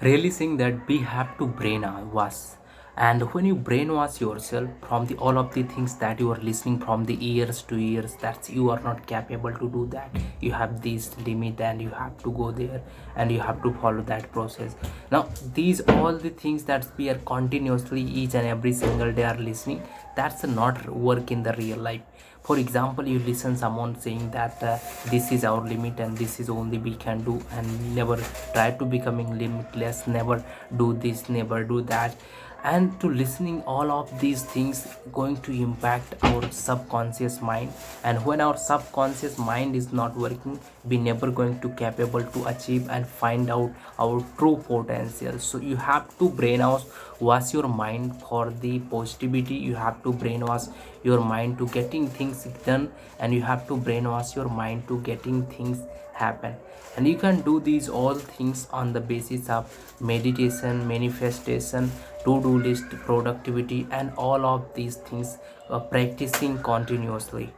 really saying that we have to brainwash. And when you brainwash yourself from the all of the things that you are listening from the years to years, that you are not capable to do that, you have this limit and you have to go there and you have to follow that process. Now these all the things that we are continuously each and every single day are listening, that's not work in the real life. For example, you listen someone saying that this is our limit and this is only we can do, and never try to becoming limitless, never do this, never do that. And to listening all of these things going to impact our subconscious mind, and when our subconscious mind is not working, we never going to capable to achieve and find out our true potential. So you have to brainwash your mind for the positivity, you have to brainwash your mind to getting things done, and you have to brainwash your mind to getting things happen. And you can do these all things on the basis of meditation, manifestation, to-do list, productivity, and all of these things, practicing continuously.